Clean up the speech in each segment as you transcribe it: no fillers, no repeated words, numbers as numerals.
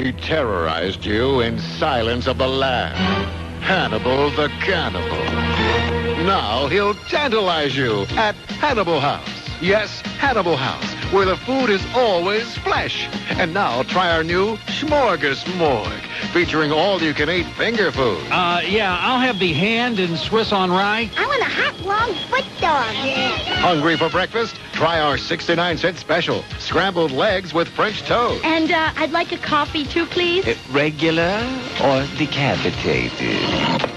He terrorized you in Silence of the Lambs. Hannibal the Cannibal. Now he'll tantalize you at Hannibal House. Yes, Hannibal House, where the food is always flesh. And now try our new Smorgasmorg, featuring all-you-can-eat finger food. Yeah, I'll have the hand and Swiss on rye. I want a hot, long foot dog. Hungry for breakfast? Try our 69-cent special, scrambled legs with French toast. And I'd like a coffee, too, please. Regular or decapitated?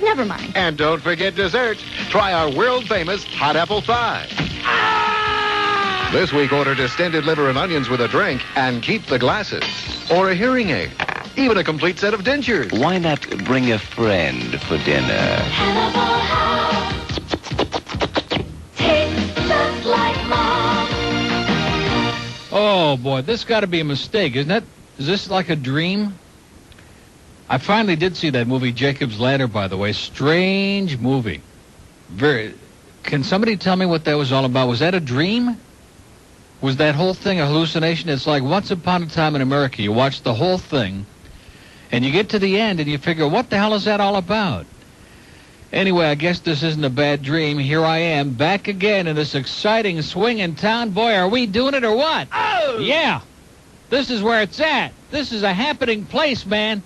Never mind. And don't forget dessert. Try our world-famous hot apple pie. Ah! This week, order distended liver and onions with a drink and keep the glasses. Or a hearing aid. Even a complete set of dentures. Why not bring a friend for dinner? Hannibal House. Tastes just like Mom. Oh, boy, this got to be a mistake, isn't it? Is this like a dream? I finally did see that movie, Jacob's Ladder, by the way. Strange movie. Can somebody tell me what that was all about? Was that a dream? Was that whole thing a hallucination? It's like Once Upon a Time in America. You watch the whole thing, and you get to the end, and you figure, what the hell is that all about? Anyway, I guess this isn't a bad dream. Here I am, back again in this exciting swinging town. Boy, are we doing it or what? Oh! Yeah. This is where it's at. This is a happening place, man.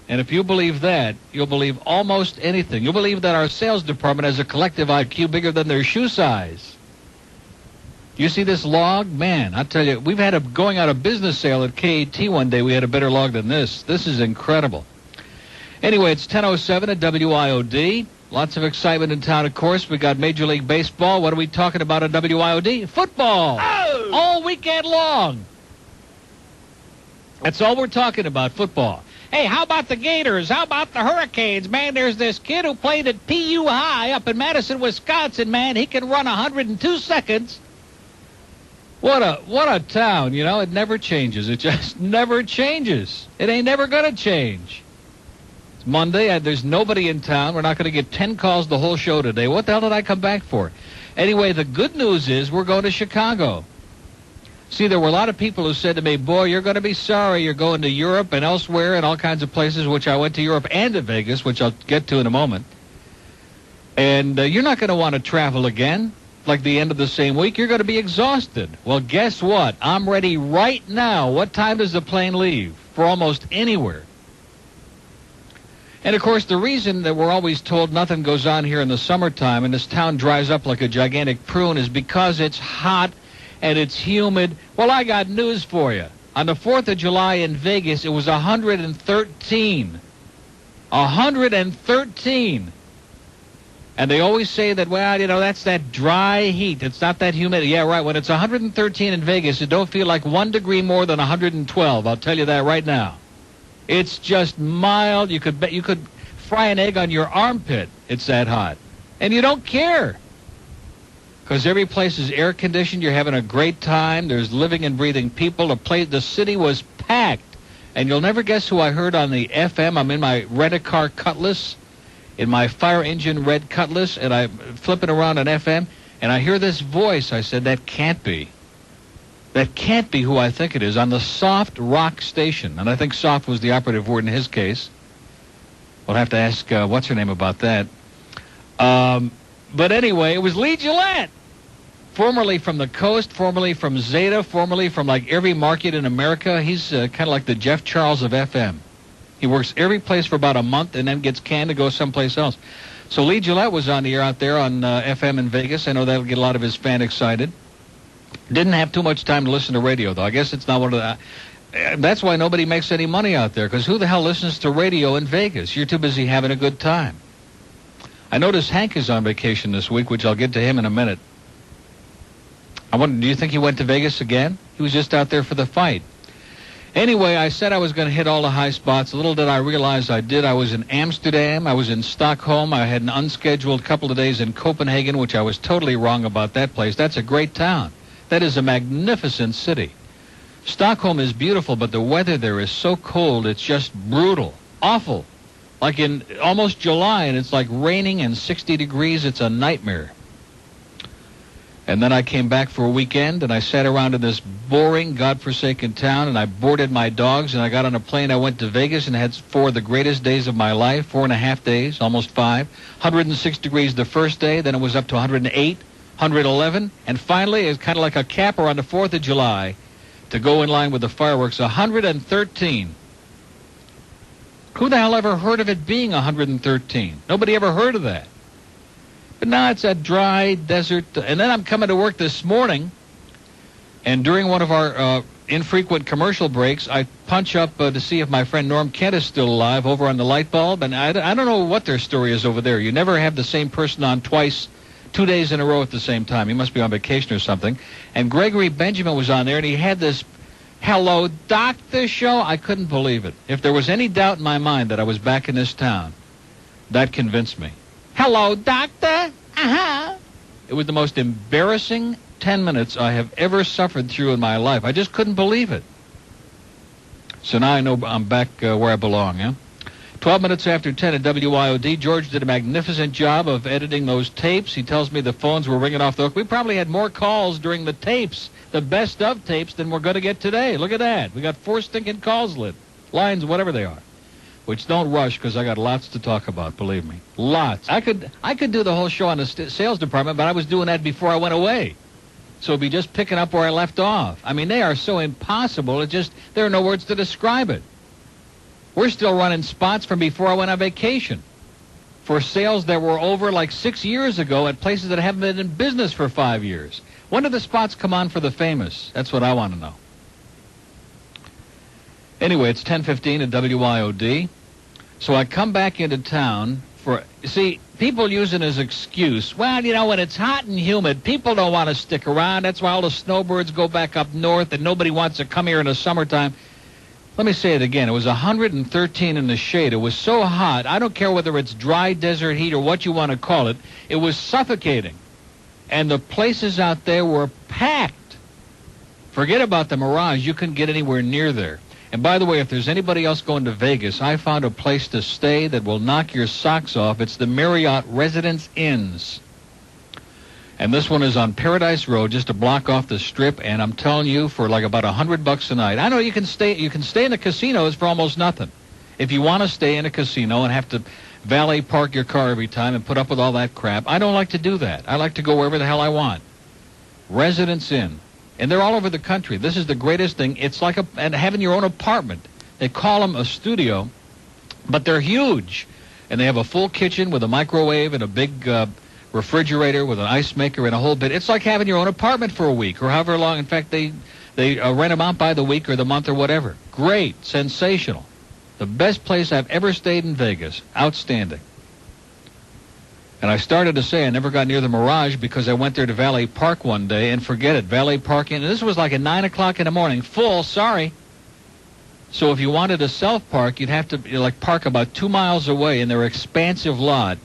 And if you believe that, you'll believe almost anything. You'll believe that our sales department has a collective IQ bigger than their shoe size. You see this log? Man, I tell you, we've had a going out of business sale at KAT one day. We had a better log than this. This is incredible. Anyway, it's 10:07 at WIOD. Lots of excitement in town, of course. We got Major League Baseball. What are we talking about at WIOD? Football. Oh! All weekend long. That's all we're talking about, football. Hey, how about the Gators? How about the Hurricanes? Man, there's this kid who played at PU High up in Madison, Wisconsin. Man, he can run 102 seconds. What a town, you know. It never changes. It just never changes. It ain't never going to change. It's Monday. There's nobody in town. We're not going to get 10 calls the whole show today. What the hell did I come back for? Anyway, the good news is we're going to Chicago. See, there were a lot of people who said to me, boy, you're going to be sorry. You're going to Europe and elsewhere and all kinds of places, which I went to Europe and to Vegas, which I'll get to in a moment. And you're not going to want to travel again, like the end of the same week. You're going to be exhausted. Well, guess what? I'm ready right now. What time does the plane leave? For almost anywhere. And, of course, the reason that we're always told nothing goes on here in the summertime and this town dries up like a gigantic prune is because it's hot and it's humid. Well, I got news for you. On the 4th of July in Vegas, it was 113. 113. And they always say that, well, you know, that's that dry heat. It's not that humid. Yeah, right. When it's 113 in Vegas, it don't feel like 1 degree more than 112. I'll tell you that right now. It's just mild. You could fry an egg on your armpit. It's that hot. And you don't care. Because every place is air-conditioned. You're having a great time. There's living and breathing people. The city was packed. And you'll never guess who I heard on the FM. I'm in my rent-a-car Cutlass, in my fire engine red Cutlass, and I'm flipping around on FM, and I hear this voice. I said, that can't be. That can't be who I think it is, on the soft rock station. And I think soft was the operative word in his case. We'll have to ask what's her name about that. But anyway, it was Lee Gillette, formerly from the Coast, formerly from Zeta, formerly from like every market in America. He's kind of like the Jeff Charles of FM. He works every place for about a month and then gets canned to go someplace else. So Lee Gillette was on the air out there on FM in Vegas. I know that'll get a lot of his fans excited. Didn't have too much time to listen to radio, though. I guess it's not one of the... That's why nobody makes any money out there, because who the hell listens to radio in Vegas? You're too busy having a good time. I noticed Hank is on vacation this week, which I'll get to him in a minute. I wonder, do you think he went to Vegas again? He was just out there for the fight. Anyway, I said I was going to hit all the high spots. Little did I realize I did. I was in Amsterdam. I was in Stockholm. I had an unscheduled couple of days in Copenhagen, which I was totally wrong about that place. That's a great town. That is a magnificent city. Stockholm is beautiful, but the weather there is so cold, it's just brutal. Awful. Like in almost July, and it's like raining and 60 degrees. It's a nightmare. And then I came back for a weekend, and I sat around in this boring, godforsaken town, and I boarded my dogs, and I got on a plane. I went to Vegas and had 4 of the greatest days of my life, 4.5 days, almost 5. 106 degrees the first day, then it was up to 108, 111, and finally, it was kind of like a capper on the 4th of July to go in line with the fireworks, 113. Who the hell ever heard of it being 113? Nobody ever heard of that. But now it's a dry desert. And then I'm coming to work this morning, and during one of our infrequent commercial breaks, I punch up to see if my friend Norm Kent is still alive over on the light bulb. And I don't know what their story is over there. You never have the same person on twice, 2 days in a row at the same time. He must be on vacation or something. And Gregory Benjamin was on there, and he had this Hello Doctor show. I couldn't believe it. If there was any doubt in my mind that I was back in this town, that convinced me. Hello, doctor. It was the most embarrassing 10 minutes I have ever suffered through in my life. I just couldn't believe it. So now I know I'm back where I belong, yeah? 12 minutes after 10 at WIOD, George did a magnificent job of editing those tapes. He tells me the phones were ringing off the hook. We probably had more calls during the tapes, the best of tapes, than we're going to get today. Look at that. We got 4 stinking calls lit. Lines, whatever they are. Which don't rush, because I got lots to talk about, believe me. Lots. I could do the whole show on the sales department, but I was doing that before I went away. So it'd be just picking up where I left off. I mean, they are so impossible, there are no words to describe it. We're still running spots from before I went on vacation for sales that were over like 6 years ago at places that haven't been in business for 5 years. When do the spots come on for the famous? That's what I want to know. Anyway, it's 10:15 at WIOD. So I come back into town people use it as an excuse. Well, when it's hot and humid, people don't want to stick around. That's why all the snowbirds go back up north, and nobody wants to come here in the summertime. Let me say it again. It was 113 in the shade. It was so hot. I don't care whether it's dry desert heat or what you want to call it. It was suffocating. And the places out there were packed. Forget about the Mirage. You couldn't get anywhere near there. And by the way, if there's anybody else going to Vegas, I found a place to stay that will knock your socks off. It's the Marriott Residence Inns. And this one is on Paradise Road, just a block off the Strip, and I'm telling you, for like about $100 a night. I know you can stay in the casinos for almost nothing. If you want to stay in a casino and have to valet park your car every time and put up with all that crap, I don't like to do that. I like to go wherever the hell I want. Residence Inn. And they're all over the country. This is the greatest thing. It's like having your own apartment. They call them a studio, but they're huge. And they have a full kitchen with a microwave and a big refrigerator with an ice maker and a whole bit. It's like having your own apartment for a week or however long. In fact, they rent them out by the week or the month or whatever. Great. Sensational. The best place I've ever stayed in Vegas. Outstanding. And I started to say I never got near the Mirage because I went there to valet park one day, and forget it, valet parking. And this was like at 9 o'clock in the morning, full, sorry. So if you wanted to self-park, you'd have to park about 2 miles away in their expansive lot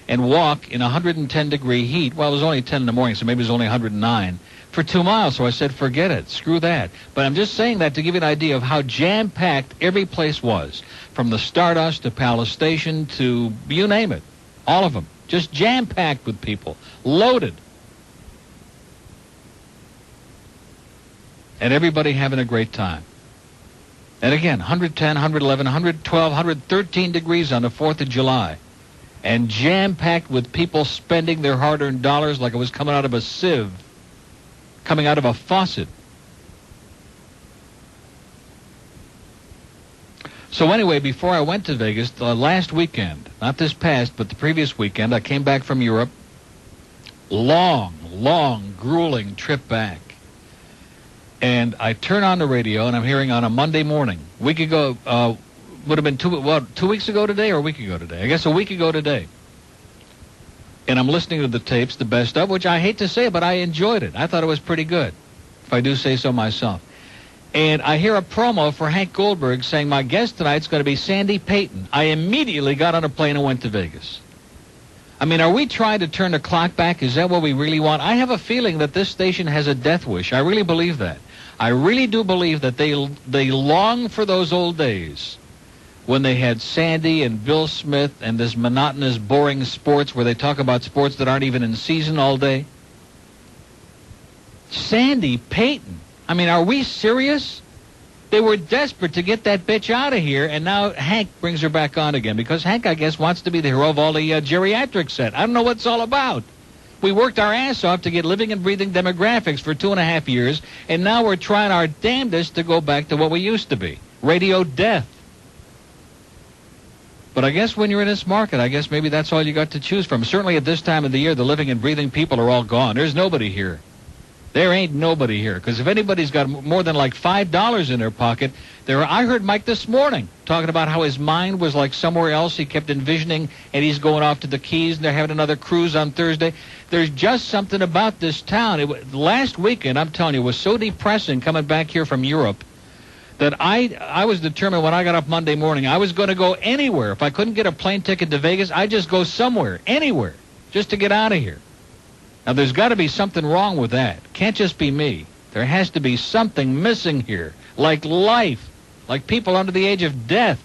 and walk in 110-degree heat. Well, it was only 10 in the morning, so maybe it was only 109 for 2 miles. So I said, forget it, screw that. But I'm just saying that to give you an idea of how jam-packed every place was, from the Stardust to Palace Station to you name it, all of them. Just jam-packed with people, loaded. And everybody having a great time. And again, 110, 111, 112, 113 degrees on the 4th of July. And jam-packed with people spending their hard-earned dollars like it was coming out of a sieve, coming out of a faucet. So anyway, before I went to Vegas, the last weekend, not this past, but the previous weekend, I came back from Europe. Long, grueling trip back. And I turn on the radio, and I'm hearing on a Monday morning, a week ago, would have been 2 weeks ago today or a week ago today? I guess a week ago today. And I'm listening to the tapes, the best of, which I hate to say, but I enjoyed it. I thought it was pretty good, if I do say so myself. And I hear a promo for Hank Goldberg saying, my guest tonight's going to be Sandy Payton. I immediately got on a plane and went to Vegas. I mean, are we trying to turn the clock back? Is that what we really want? I have a feeling that this station has a death wish. I really believe that. I really do believe that they long for those old days when they had Sandy and Bill Smith and this monotonous, boring sports where they talk about sports that aren't even in season all day. Sandy Payton. I mean, are we serious? They were desperate to get that bitch out of here, and now Hank brings her back on again because Hank, I guess, wants to be the hero of all the geriatric set. I don't know what it's all about. We worked our ass off to get living and breathing demographics for 2.5 years, and now we're trying our damnedest to go back to what we used to be. Radio death. But I guess when you're in this market, I guess maybe that's all you got to choose from. Certainly at this time of the year, the living and breathing people are all gone. There's nobody here. There ain't nobody here. Because if anybody's got more than like $5 in their pocket, I heard Mike this morning talking about how his mind was like somewhere else. He kept envisioning, and he's going off to the Keys, and they're having another cruise on Thursday. There's just something about this town. Last weekend, I'm telling you, was so depressing coming back here from Europe that I was determined when I got up Monday morning, I was going to go anywhere. If I couldn't get a plane ticket to Vegas, I'd just go somewhere, anywhere, just to get out of here. Now, there's got to be something wrong with that. Can't just be me. There has to be something missing here, like life, like people under the age of death.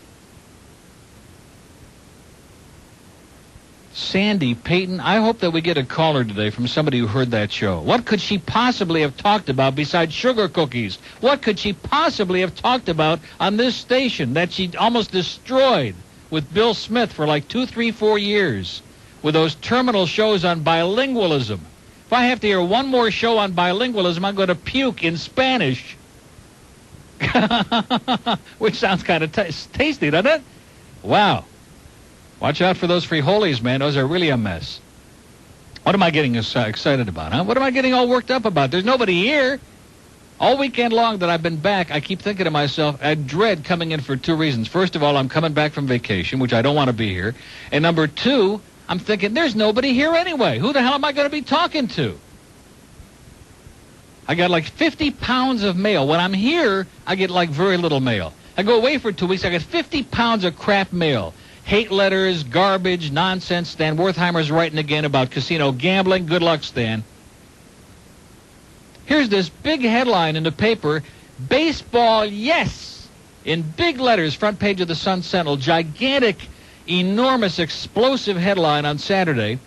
Sandy Payton, I hope that we get a caller today from somebody who heard that show. What could she possibly have talked about besides sugar cookies? What could she possibly have talked about on this station that she almost destroyed with Bill Smith for like 2, 3, 4 years with those terminal shows on bilingualism? If I have to hear one more show on bilingualism, I'm going to puke in Spanish. Which sounds kind of tasty, doesn't it? Wow. Watch out for those frijoles, man. Those are really a mess. What am I getting excited about, huh? What am I getting all worked up about? There's nobody here. All weekend long that I've been back, I keep thinking to myself, I dread coming in for 2 reasons. First of all, I'm coming back from vacation, which I don't want to be here. And number 2, I'm thinking, there's nobody here anyway. Who the hell am I going to be talking to? I got like 50 pounds of mail. When I'm here, I get like very little mail. I go away for 2 weeks, I get 50 pounds of crap mail. Hate letters, garbage, nonsense. Stan Wertheimer's writing again about casino gambling. Good luck, Stan. Here's this big headline in the paper, baseball, yes, in big letters, front page of the Sun Sentinel, gigantic, enormous, explosive headline on Saturday.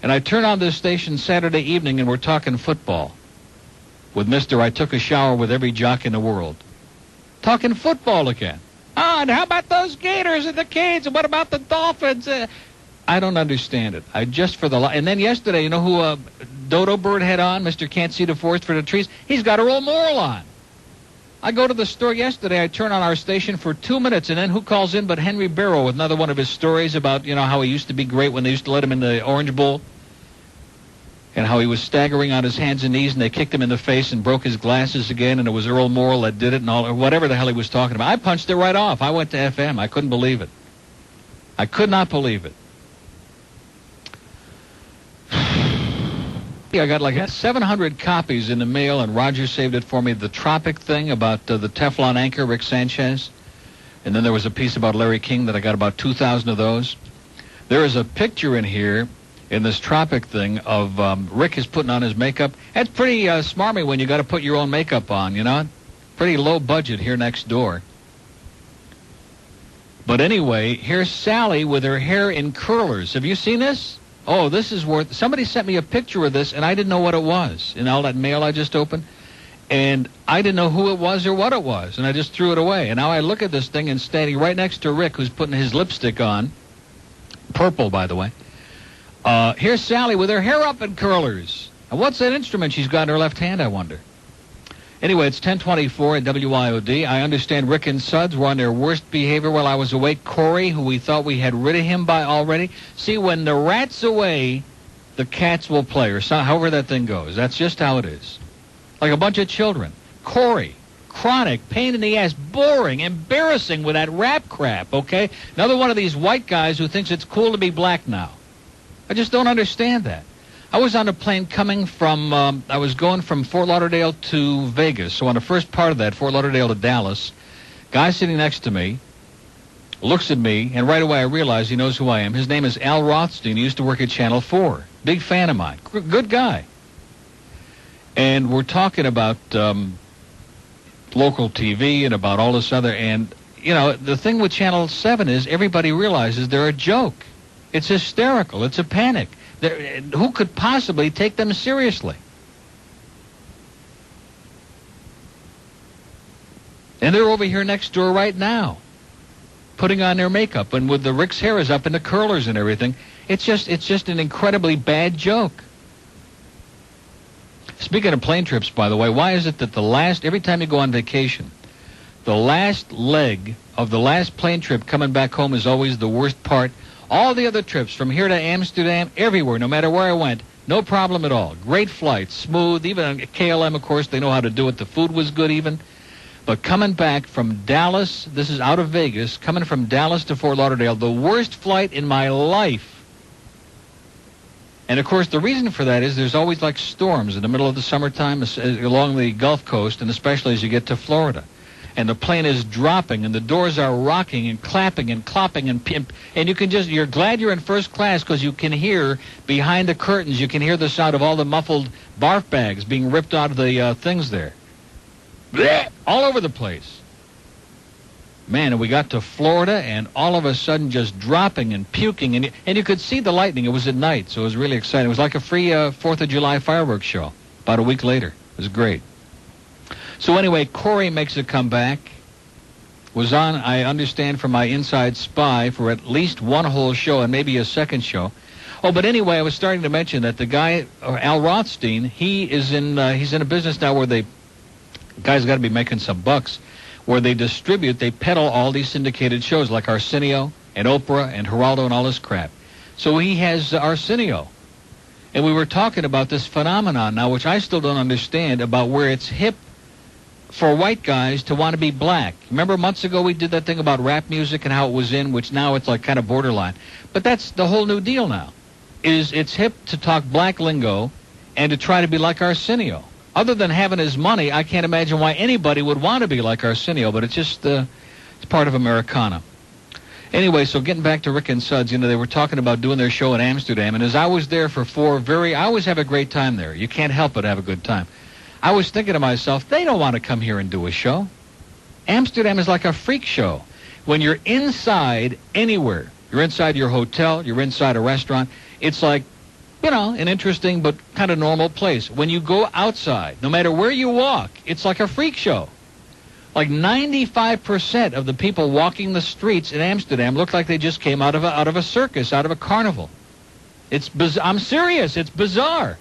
And I turn on this station Saturday evening, and we're talking football with Mr. I took a shower with every jock in the world. Talking football again. Oh, and how about those Gators and the Canes? And what about the Dolphins? I don't understand it. And then yesterday, you know who Dodo Bird had on? Mr. Can't See the Forest for the Trees? He's got Earl Morrill on. I go to the store yesterday. I turn on our station for 2 minutes, and then who calls in but Henry Barrow with another one of his stories about, how he used to be great when they used to let him in the Orange Bowl, and how he was staggering on his hands and knees, and they kicked him in the face and broke his glasses again, and it was Earl Morrill that did it, and all, or whatever the hell he was talking about. I punched it right off. I went to FM. I couldn't believe it. I could not believe it. I got like 700 copies in the mail, and Roger saved it for me. The Tropic thing about the Teflon anchor, Rick Sanchez. And then there was a piece about Larry King that I got about 2,000 of those. There is a picture in here in this Tropic thing of Rick is putting on his makeup. That's pretty smarmy when you got to put your own makeup on, Pretty low budget here next door. But anyway, here's Sally with her hair in curlers. Have you seen this? Oh, this is worth... Somebody sent me a picture of this, and I didn't know what it was in all that mail I just opened. And I didn't know who it was or what it was, and I just threw it away. And now I look at this thing, and standing right next to Rick, who's putting his lipstick on, purple, by the way, here's Sally with her hair up in curlers. And what's that instrument she's got in her left hand, I wonder? Anyway, it's 10:24 at WIOD. I understand Rick and Suds were on their worst behavior while I was away. Corey, who we thought we had rid of him by already. See, when the rat's away, the cats will play, or however that thing goes. That's just how it is. Like a bunch of children. Corey, chronic, pain in the ass, boring, embarrassing with that rap crap, okay? Another one of these white guys who thinks it's cool to be black now. I just don't understand that. I was on a plane coming from, I was going from Fort Lauderdale to Vegas. So on the first part of that, Fort Lauderdale to Dallas, guy sitting next to me looks at me, and right away I realize he knows who I am. His name is Al Rothstein. He used to work at Channel 4. Big fan of mine. Good guy. And we're talking about local TV and about all this other, and, the thing with Channel 7 is everybody realizes they're a joke. It's hysterical. It's a panic. Who could possibly take them seriously? And they're over here next door right now, putting on their makeup, and with the Rick's hair is up in the curlers and everything. It's just an incredibly bad joke. Speaking of plane trips, by the way, why is it that every time you go on vacation, the last leg of the last plane trip coming back home is always the worst part? All the other trips, from here to Amsterdam, everywhere, no matter where I went, no problem at all. Great flights, smooth. Even on KLM, of course, they know how to do it. The food was good even. But coming back from Dallas, this is out of Vegas, coming from Dallas to Fort Lauderdale, the worst flight in my life. And, of course, the reason for that is there's always, like, storms in the middle of the summertime along the Gulf Coast, and especially as you get to Florida. And the plane is dropping, and the doors are rocking and clapping and clopping, and you can you're glad you're in first class because you can hear behind the curtains, you can hear the sound of all the muffled barf bags being ripped out of the things there. Blech! All over the place. Man, and we got to Florida, and all of a sudden just dropping and puking, and you could see the lightning. It was at night, so it was really exciting. It was like a free 4th of July fireworks show about a week later. It was great. So anyway, Corey makes a comeback. Was on, I understand, from my inside spy for at least one whole show and maybe a second show. Oh, but anyway, I was starting to mention that the guy, Al Rothstein, he's in a business now where guy's got to be making some bucks, where they peddle all these syndicated shows like Arsenio and Oprah and Geraldo and all this crap. So he has Arsenio. And we were talking about this phenomenon now, which I still don't understand, about where it's hip for white guys to want to be black. Remember months ago we did that thing about rap music and how it was in, which now it's like kind of borderline. But that's the whole new deal now, is it's hip to talk black lingo and to try to be like Arsenio. Other than having his money, I can't imagine why anybody would want to be like Arsenio, but it's just it's part of Americana. Anyway, so getting back to Rick and Suds, they were talking about doing their show in Amsterdam, and as I was there for I always have a great time there. You can't help but have a good time. I was thinking to myself, they don't want to come here and do a show. Amsterdam is like a freak show. When you're inside anywhere, you're inside your hotel, you're inside a restaurant, it's like, an interesting but kind of normal place. When you go outside, no matter where you walk, it's like a freak show. Like 95% of the people walking the streets in Amsterdam look like they just came out of a circus, out of a carnival. I'm serious. It's bizarre.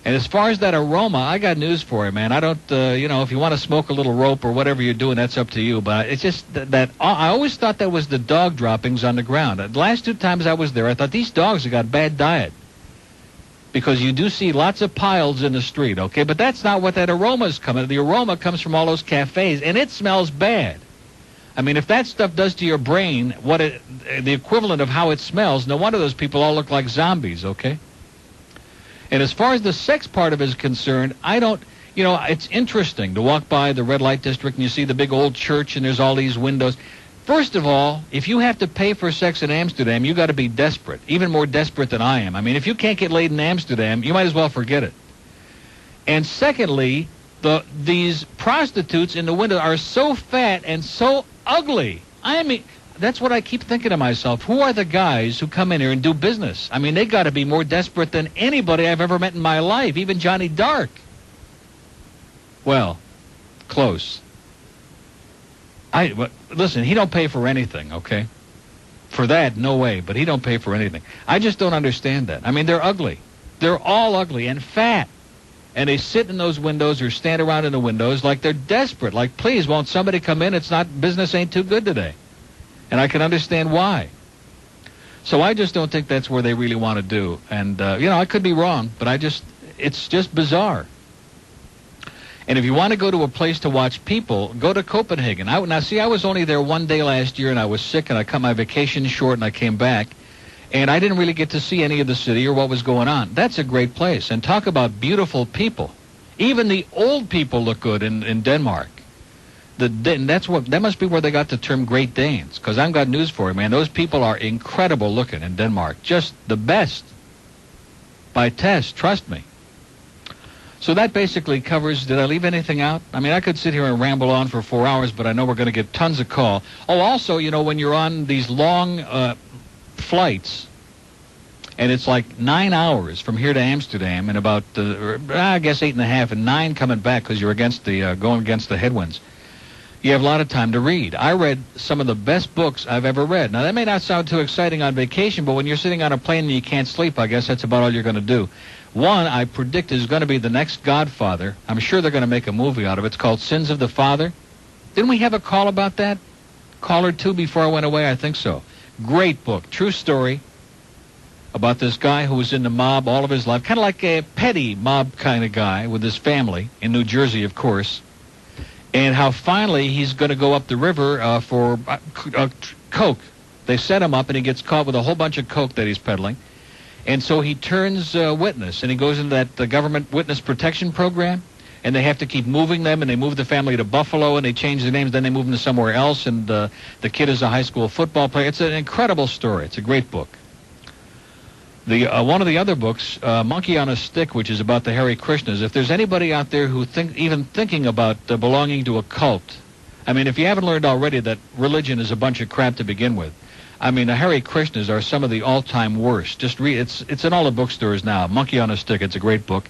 And as far as that aroma, I got news for you, man. I don't, if you want to smoke a little rope or whatever you're doing, that's up to you. But it's just that I always thought that was the dog droppings on the ground. The last 2 times I was there, I thought these dogs have got bad diet. Because you do see lots of piles in the street, okay? But that's not what that aroma is coming. The aroma comes from all those cafes, and it smells bad. I mean, if that stuff does to your brain the equivalent of how it smells, no wonder those people all look like zombies, okay? And as far as the sex part of it is concerned, it's interesting to walk by the red light district and you see the big old church and there's all these windows. First of all, if you have to pay for sex in Amsterdam, you got to be desperate, even more desperate than I am. I mean, if you can't get laid in Amsterdam, you might as well forget it. And secondly, these prostitutes in the window are so fat and so ugly. I mean, that's what I keep thinking to myself. Who are the guys who come in here and do business? I mean, they got to be more desperate than anybody I've ever met in my life, even Johnny Dark. Well, close. Listen, he don't pay for anything, okay? For that, no way, but he don't pay for anything. I just don't understand that. I mean, they're ugly. They're all ugly and fat. And they sit in those windows or stand around in the windows like they're desperate. Like, please, won't somebody come in? Business ain't too good today. And I can understand why. So I just don't think that's where they really want to do. And, I could be wrong, but it's just bizarre. And if you want to go to a place to watch people, go to Copenhagen. I was only there one day last year, and I was sick, and I cut my vacation short, and I came back. And I didn't really get to see any of the city or what was going on. That's a great place. And talk about beautiful people. Even the old people look good in Denmark. That must be where they got the term Great Danes, because I've got news for you, man. Those people are incredible looking in Denmark. Just the best. By test, trust me. So that basically covers, did I leave anything out? I mean, I could sit here and ramble on for 4 hours, but I know we're going to get tons of call. Oh, also, when you're on these long flights, and it's like 9 hours from here to Amsterdam, and about, I guess 8.5 and 9 coming back because you're going against the headwinds. You have a lot of time to read. I read some of the best books I've ever read. Now, that may not sound too exciting on vacation, but when you're sitting on a plane and you can't sleep, I guess that's about all you're going to do. One, I predict, is going to be the next Godfather. I'm sure they're going to make a movie out of it. It's called Sins of the Father. Didn't we have a call about that? Call or two before I went away? I think so. Great book. True story about this guy who was in the mob all of his life. Kind of like a petty mob kind of guy with his family in New Jersey, of course. And how finally he's going to go up the river for coke. They set him up, and he gets caught with a whole bunch of coke that he's peddling. And so he turns witness, and he goes into that government witness protection program, and they have to keep moving them, and they move the family to Buffalo, and they change the names, then they move them to somewhere else, and the kid is a high school football player. It's an incredible story. It's a great book. One of the other books, Monkey on a Stick, which is about the Hare Krishnas. If there's anybody out there who even thinking about belonging to a cult, I mean, if you haven't learned already that religion is a bunch of crap to begin with, I mean, the Hare Krishnas are some of the all-time worst. Just read it's in all the bookstores now. Monkey on a Stick. It's a great book.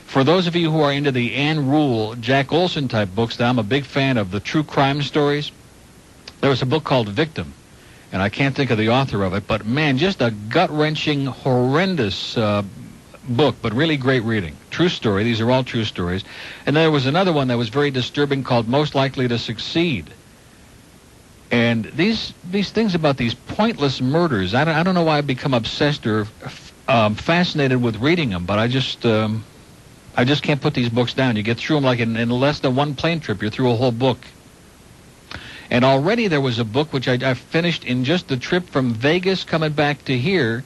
For those of you who are into the Ann Rule, Jack Olson type books, I'm a big fan of the true crime stories. There was a book called Victim, and I can't think of the author of it, but man, just a gut-wrenching, horrendous book, but really great reading. True story. These are all true stories. And there was another one that was very disturbing called Most Likely to Succeed. And these things about these pointless murders, I don't know why I've become obsessed or fascinated with reading them, but I just can't put these books down. You get through them like in less than one plane trip. You're through a whole book. And already there was a book which I finished in just the trip from Vegas coming back to here,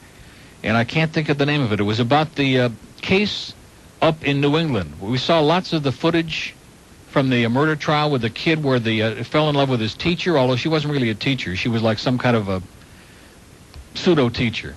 and I can't think of the name of it. It was about the case up in New England. We saw lots of the footage from the murder trial with the kid where the fell in love with his teacher, although she wasn't really a teacher. She was like some kind of a pseudo-teacher.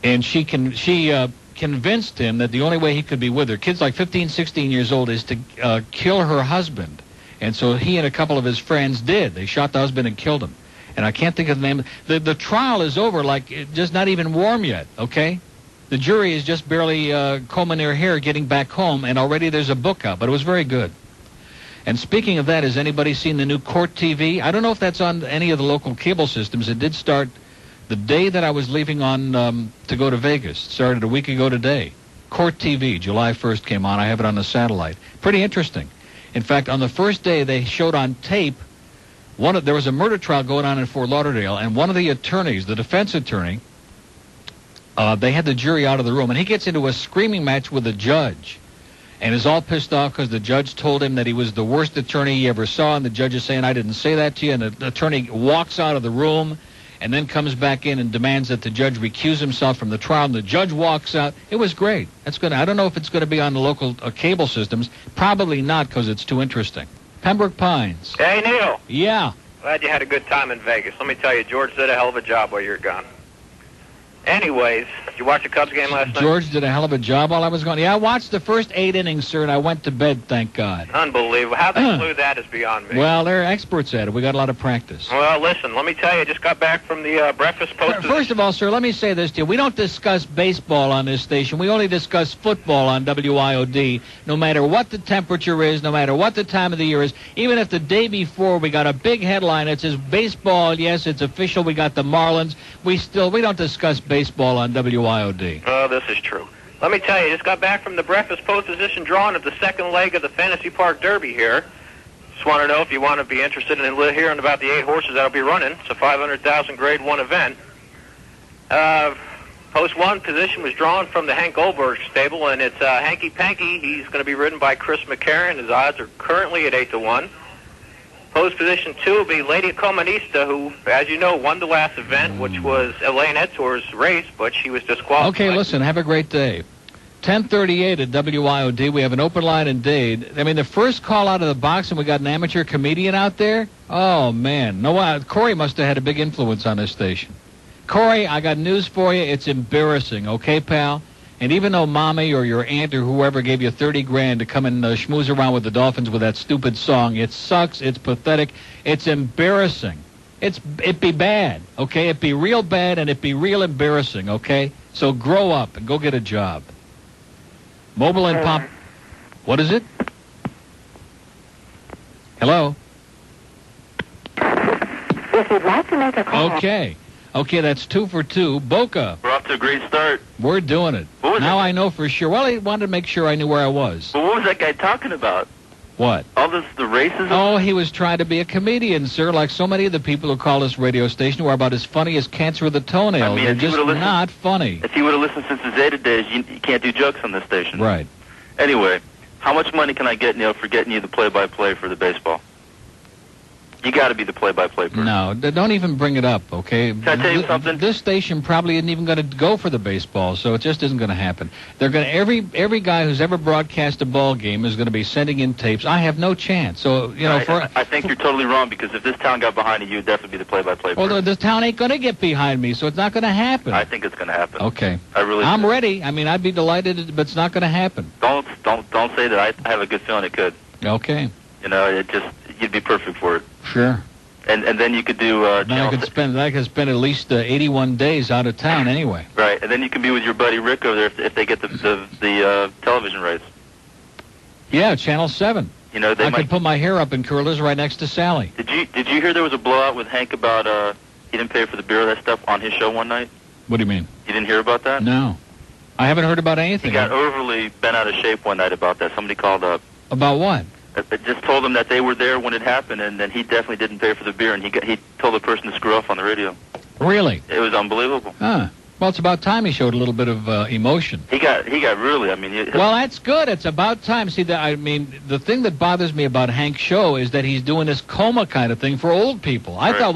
And she convinced him that the only way he could be with her, kids like 15, 16 years old, is to kill her husband. And so he and a couple of his friends did. They shot the husband and killed him. And I can't think of the name. The trial is over, like, just not even warm yet, okay? The jury is just barely combing their hair getting back home, and already there's a book out. But it was very good. And speaking of that, has anybody seen the new Court TV? I don't know if that's on any of the local cable systems. It did start the day that I was leaving on to go to Vegas. It started a week ago today. Court TV, July 1st came on. I have it on the satellite. Pretty interesting. In fact, on the first day, they showed on tape, there was a murder trial going on in Fort Lauderdale, and one of the attorneys, the defense attorney, they had the jury out of the room, and he gets into a screaming match with the judge and is all pissed off because the judge told him that he was the worst attorney he ever saw, and the judge is saying, I didn't say that to you, and the attorney walks out of the room and then comes back in and demands that the judge recuse himself from the trial, and the judge walks out. It was great. I don't know if it's going to be on the local cable systems. Probably not, because it's too interesting. Pembroke Pines. Hey, Neil. Yeah. Glad you had a good time in Vegas. Let me tell you, George did a hell of a job while you were gone. Anyways, did you watch the Cubs game last night? George did a hell of a job while I was gone. Yeah, I watched the first 8 innings, sir, and I went to bed, thank God. Unbelievable. How they blew that is beyond me. Well, they're experts at it. We got a lot of practice. Well, listen, let me tell you, I just got back from the breakfast post. First of all, sir, let me say this to you. We don't discuss baseball on this station. We only discuss football on WIOD, no matter what the temperature is, no matter what the time of the year is. Even if the day before we got a big headline that says baseball, yes, it's official, we got the Marlins, we don't discuss baseball on WIOD. Oh, this is true. Let me tell you, just got back from the breakfast post position drawing of the second leg of the Fantasy Park Derby here. Just want to know if you want to be interested in hearing about the 8 horses that'll be running. It's a 500,000 Grade 1 event. Post 1 position was drawn from the Hank Goldberg stable, and it's Hanky Panky. He's going to be ridden by Chris McCarron. His odds are currently at 8-1. Post position 2 will be Lady Comunista, who, as you know, won the last event, which was Elaine Etor's race, but she was disqualified. Okay, listen, have a great day. 10:38 at WIOD. We have an open line in Dade. I mean, the first call out of the box, and we got an amateur comedian out there. Oh, man. No, Corey must have had a big influence on this station. Corey, I got news for you. It's embarrassing, okay, pal? And even though Mommy or your aunt or whoever gave you 30 grand to come and schmooze around with the Dolphins with that stupid song, it sucks, it's pathetic, it's embarrassing. It'd be bad, okay? It'd be real bad and it'd be real embarrassing, okay? So grow up and go get a job. Mobile and Pop... What is it? Hello? If you'd like to make a call... Okay. Okay, that's 2 for 2. Boca. We're off to a great start. We're doing it. What was now it? I know for sure. Well, he wanted to make sure I knew where I was. But what was that guy talking about? What? All this, the racism? Oh, he was trying to be a comedian, sir, like so many of the people who call this radio station who are about as funny as cancer of the toenail. I mean, They're if you just would've listened- not funny. If you would have listened since the Zeta days, you can't do jokes on this station. Right. Anyway, how much money can I get, Neil, for getting you the play-by-play for the baseball? You got to be the play-by-play person. No, don't even bring it up, okay? Can I tell you something? This station probably isn't even going to go for the baseball, so it just isn't going to happen. They're going to every guy who's ever broadcast a ball game is going to be sending in tapes. I have no chance. So you know, I think you're totally wrong, because if this town got behind you, you'd definitely be the play-by-play person. well, the town ain't going to get behind me, so it's not going to happen. I think it's going to happen. Okay. I'm ready. I mean, I'd be delighted, but it's not going to happen. Don't say that. I have a good feeling it could. Okay. You know, you'd be perfect for it. Sure. And then you could do. Then I could spend at least 81 days out of town anyway. Right, and then you can be with your buddy Rick over there if they get the television rights. Yeah, Channel 7. You know, they I could put my hair up in curlers right next to Sally. Did you hear there was a blowout with Hank about he didn't pay for the beer or that stuff on his show one night? What do you mean? You didn't hear about that? No, I haven't heard about anything. He got overly bent out of shape one night about that. Somebody called up. About what? It just told him that they were there when it happened, and then he definitely didn't pay for the beer, and he told the person to screw off on the radio. Really? It was unbelievable. Huh. Well, it's about time he showed a little bit of emotion. He got really. I mean. Well, that's good. It's about time. See, the thing that bothers me about Hank's show is that he's doing this coma kind of thing for old people. I thought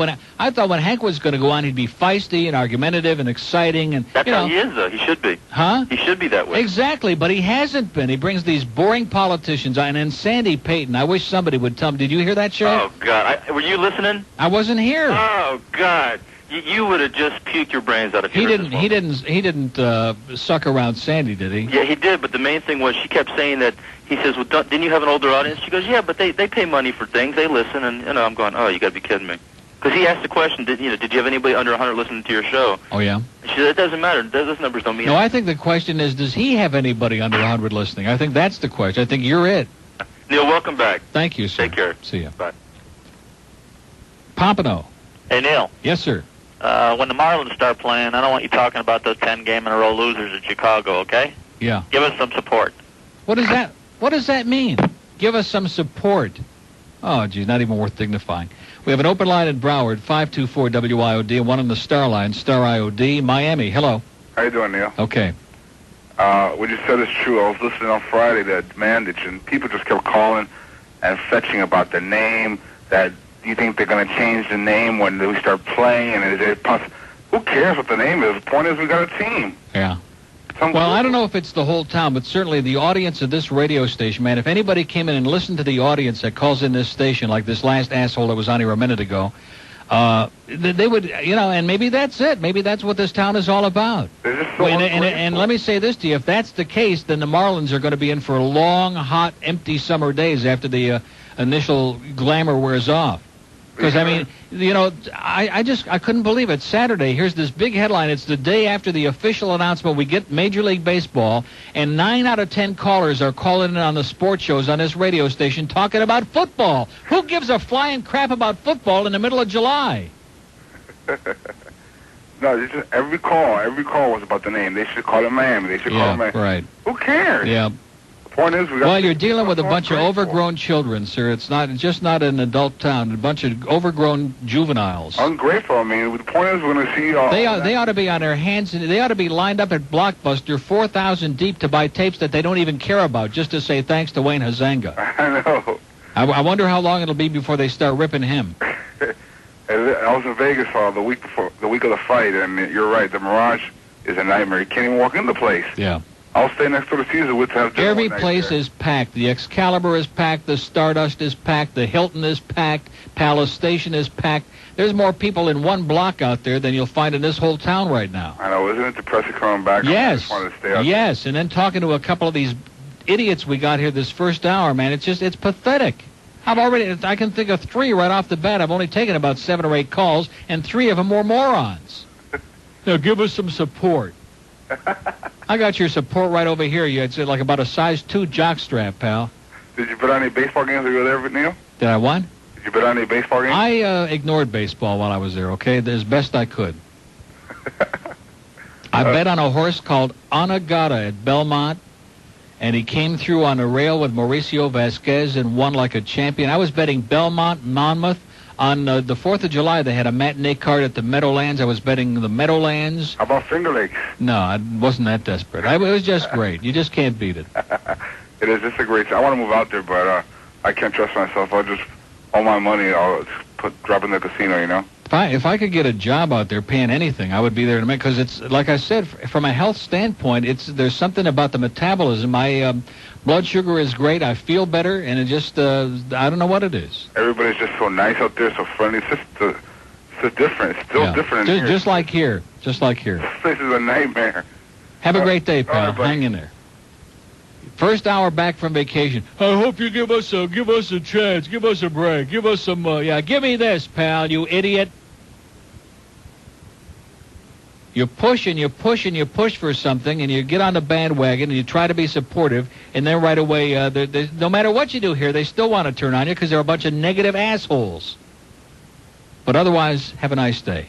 when Hank was going to go on, he'd be feisty and argumentative and exciting, and that's how he is, though. He should be. Huh? He should be that way. Exactly, but he hasn't been. He brings these boring politicians on, and Sandy Payton. I wish somebody would tell him. Did you hear that show? Oh God, were you listening? I wasn't here. Oh God. You would have just puked your brains out if you heard this one. He didn't suck around Sandy, did he? Yeah, he did, but the main thing was she kept saying that, he says, well, didn't you have an older audience? She goes, yeah, but they pay money for things, they listen, and, you know, I'm going, oh, you got to be kidding me. Because he asked the question, did you have anybody under 100 listening to your show? Oh, yeah? And she said, it doesn't matter, those numbers don't mean No, anything. I think the question is, does he have anybody under 100 listening? I think that's the question. I think you're it. Neil, welcome back. Thank you, sir. Take care. See ya. Bye. Pompano. Hey, Neil. Yes, sir. When the Marlins start playing, I don't want you talking about those 10-game-in-a-row losers in Chicago, okay? Yeah. Give us some support. What does that mean? Give us some support. Oh, geez, not even worth dignifying. We have an open line in Broward, 524-WIOD, and one on the Star line, Star IOD, Miami. Hello. How you doing, Neil? Okay. What you said is true. I was listening on Friday to Mandich, and people just kept calling and fetching about the name. That do you think they're going to change the name when we start playing? And is it possible? Who cares what the name is? The point is we got a team. Yeah. Well, I don't know if it's the whole town, but certainly the audience of this radio station, man, if anybody came in and listened to the audience that calls in this station, like this last asshole that was on here a minute ago, they would, you know, and maybe that's it. Maybe that's what this town is all about. And let me say this to you. If that's the case, then the Marlins are going to be in for long, hot, empty summer days after the initial glamour wears off. Because, I mean, you know, I couldn't believe it. Saturday, here's this big headline. It's the day after the official announcement we get Major League Baseball, and 9 out of 10 callers are calling in on the sports shows on this radio station talking about football. Who gives a flying crap about football in the middle of July? No, it's just every call was about the name. They should call it Miami. They should call it Miami. Right. Who cares? Yeah. The point is, well, you're dealing with a bunch of overgrown children, sir. It's just not an adult town. A bunch of overgrown juveniles. Ungrateful. I mean, the point is, we're going to see all. They ought to be on their hands. They ought to be lined up at Blockbuster, 4,000 deep, to buy tapes that they don't even care about, just to say thanks to Wayne Huizenga. I know. I wonder how long it'll be before they start ripping him. I was in Vegas the week of the fight, and you're right. The Mirage is a nightmare. You can't even walk in the place. Yeah. I'll stay next to the Caesar with have dinner Every one night place there. is packed. The Excalibur is packed. The Stardust is packed. The Hilton is packed. Palace Station is packed. There's more people in one block out there than you'll find in this whole town right now. I know. Isn't it depressing coming back? Yes. I just wanted to stay out yes, and then talking to a couple of these idiots we got here this first hour, man, it's pathetic. I can think of 3 right off the bat. I've only taken about 7 or 8 calls, and 3 of them were morons. Now give us some support. I got your support right over here. It's like about a size 2 jockstrap, pal. Did you put on any baseball games when you were there, Neil? Did I what? Did Did you bet on any baseball games? I ignored baseball while I was there, okay, as best I could. I bet on a horse called Anagata at Belmont, and he came through on a rail with Mauricio Vasquez and won like a champion. I was betting Belmont, Monmouth. On the 4th of July, they had a matinee card at the Meadowlands. I was betting the Meadowlands. How about Finger Lakes? No, I wasn't that desperate. It was just great. You just can't beat it. It is. It's a great. I want to move out there, but I can't trust myself. I'll just all my money. I'll drop in the casino. You know. If I could get a job out there paying anything, I would be there in a minute. Because it's like I said, from a health standpoint, there's something about the metabolism. My blood sugar is great. I feel better, and it just I don't know what it is. Everybody's just so nice out there, so friendly. It's just different. It's still different in here. Just like here. Just like here. This place is a nightmare. Have a great day, pal. Hang in there. First hour back from vacation. I hope you give us a chance. Give us a break. Give us some. Give me this, pal. You idiot. You push and you push and you push for something, and you get on the bandwagon and you try to be supportive, and then right away, no matter what you do here, they still want to turn on you because they're a bunch of negative assholes. But otherwise, have a nice day.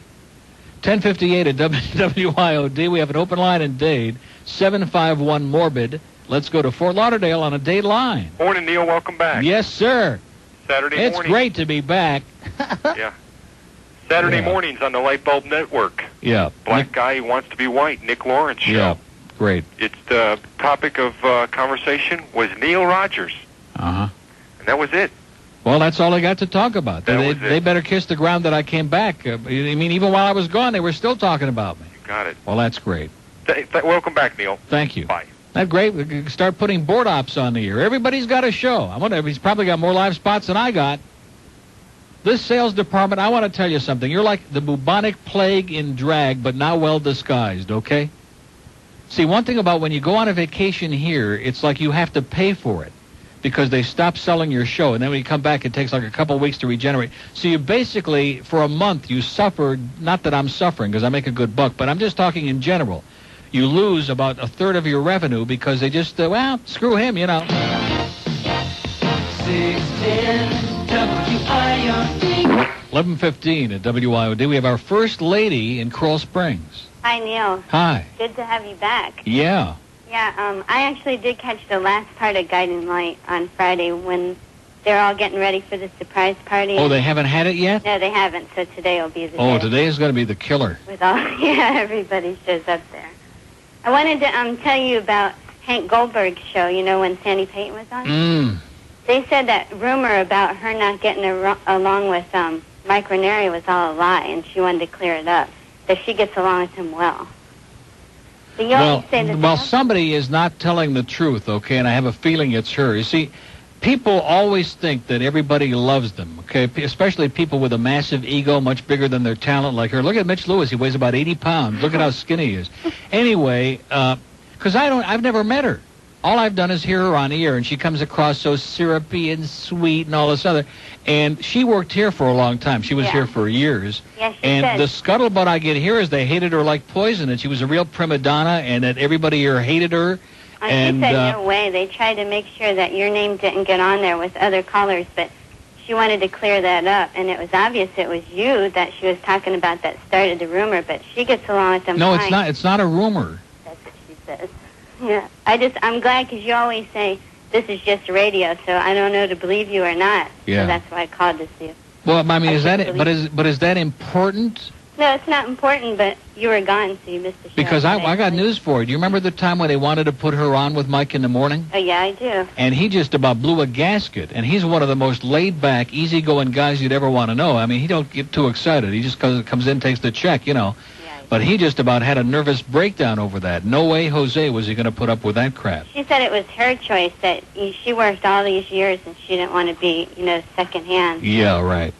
10:58 at WIOD. We have an open line in Dade, 751 Morbid. Let's go to Fort Lauderdale on a Dade line. Morning, Neil. Welcome back. Yes, sir. Saturday morning. It's great to be back. Yeah. Saturday mornings on the Light Bulb Network. Yeah. Black Guy Who Wants to Be White, Nick Lawrence show. Yeah, great. It's the topic of conversation was Neil Rogers. Uh-huh. And that was it. Well, that's all I got to talk about. They better kiss the ground that I came back. I mean, even while I was gone, they were still talking about me. You got it. Well, that's great. Welcome back, Neil. Thank you. Bye. That's great. We can start putting board ops on the air. Everybody's got a show. I wonder if he's probably got more live spots than I got. This sales department, I want to tell you something. You're like the bubonic plague in drag, but now well disguised, okay? See, one thing about when you go on a vacation here, it's like you have to pay for it because they stop selling your show. And then when you come back, it takes like a couple of weeks to regenerate. So you basically, for a month, you suffer. Not that I'm suffering because I make a good buck, but I'm just talking in general. You lose about a third of your revenue because they just, screw him, you know. 610 WIOD. 11:15 at WIOD. We have our first lady in Coral Springs. Hi, Neil. Hi. Good to have you back. Yeah. Yeah, I actually did catch the last part of Guiding Light on Friday when they're all getting ready for the surprise party. Oh, they haven't had it yet? No, they haven't, so today will be the day. Oh, today is going to be the killer. With all, everybody shows up there. I wanted to tell you about Hank Goldberg's show, you know, when Sandy Payton was on? They said that rumor about her not getting along with Mike Ranieri was all a lie, and she wanted to clear it up, that she gets along with him well. So you always say that. Well, somebody is not telling the truth, okay, and I have a feeling it's her. You see, people always think that everybody loves them, okay, especially people with a massive ego, much bigger than their talent, like her. Look at Mitch Lewis. He weighs about 80 pounds. Look at how skinny he is. Anyway, because I've never met her. All I've done is hear her on the air, and she comes across so syrupy and sweet and all this other. And she worked here for a long time. She was here for years. Yes, and the scuttlebutt I get here is they hated her like poison, and she was a real prima donna, and that everybody here hated her. And she said your way. They tried to make sure that your name didn't get on there with other callers, but she wanted to clear that up. And it was obvious it was you that she was talking about that started the rumor, but she gets along with them No, fine. it's not. It's not a rumor. That's what she says. Yeah, I'm glad because you always say this is just radio, so I don't know to believe you or not. Yeah. So that's why I called to see you. Well, I mean, is that important? No, it's not important, but you were gone, so you missed the show. Because I got news for you. Do you remember the time when they wanted to put her on with Mike in the morning? Oh, yeah, I do. And he just about blew a gasket. And he's one of the most laid-back, easygoing guys you'd ever want to know. I mean, he don't get too excited. He just comes in, takes the check, you know. But he just about had a nervous breakdown over that. No way, Jose, was he going to put up with that crap. She said it was her choice, that she worked all these years and she didn't want to be, secondhand. Yeah, right.